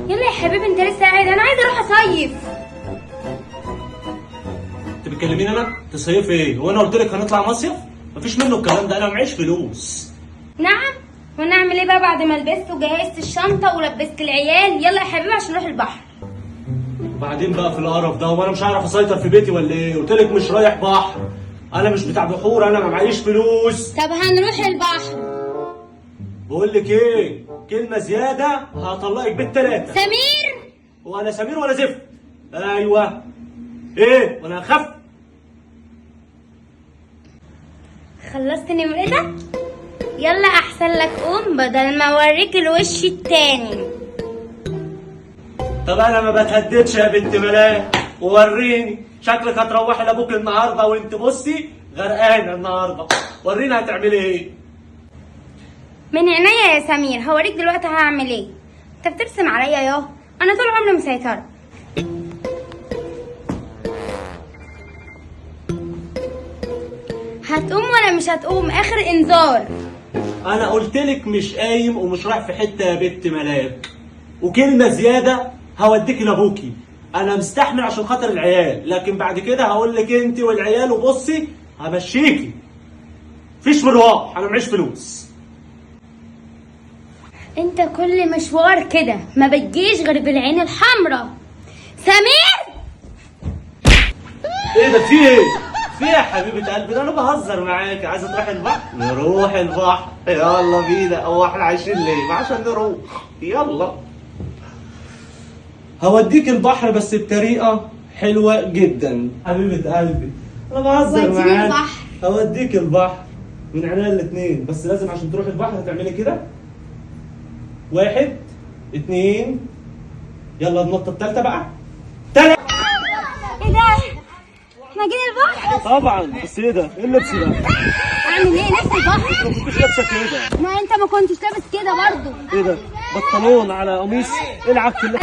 يلا يا حبيبي انت لسه قاعد، انا عايزه اروح اصيف. انت بتكلميني انا؟ تصيفي ايه؟ هو انا قلت لك هنطلع مصيف؟ مفيش منه الكلام ده، انا معيش فلوس. نعم، وانا اعمل ايه بقى بعد ما لبست وجهزت الشنطه ولبست العيال؟ يلا يا حبيبي عشان نروح البحر. وبعدين بقى في القرف ده، وانا مش هعرف اسيطر في بيتي ولا ايه؟ قلت لك مش رايح بحر، انا مش بتاع بحور، انا ما معيش فلوس. طب هنروح البحر. بقول لك ايه؟ كلمه زياده هطلقك بالثلاثه. سمير، وانا سمير ولا زفت؟ ايوه. ايه وانا اخف؟ خلصت نمرتك؟ يلا احسن لك قوم بدل ما اوريك الوش التاني. طب انا ما بتهددش يا بنت ملاك، وريني شكلك هتروحي لابوك النهارده وانت بصي غرقانه النهارده، وريني هتعملي ايه. من عينيا يا سمير، هوريك دلوقتي هعمل ايه. انت بترسم عليا ياه، انا طول عمري مسيطره. هتقوم ولا مش هتقوم؟ اخر انذار. انا قلت لك مش قايم ومش رايح في حته يا بنت ملاك، وكلمه زياده هوديكي لابوكي. انا مستحمل عشان خاطر العيال، لكن بعد كده هقول لك انت والعيال وبصي همشيكي. مفيش مروح، انا معيش فلوس. انت كل مشوار كده ما بتجيش غير بالعين الحمراء. سمير، ايه ده؟ في ايه؟ في ايه يا حبيبه قلبي؟ ده انا بهزر معاك. عايزه تروحي البحر؟ نروح البحر، يلا بينا. هو احنا عايشين ليه؟ ما عشان نروح. يلا هوديك البحر بس بطريقه حلوه جدا حبيبه قلبي، انا بهزر وديني معاك. البحر. هوديك البحر من عينيا الاثنين، بس لازم عشان تروح البحر هتعملي كده. 1 2 يلا النقطه الثالثه بقى. ايه ده؟ احنا جينا البحر؟ طبعا. بس ايه ده؟ ايه اللبس ده؟ اعمل ايه؟ نفس البحر؟ ما كنتش لابسه كده. ما انت ما كنتش لابس كده برضه. ايه ده؟ بنطلون على قميص؟ ايه العك اللي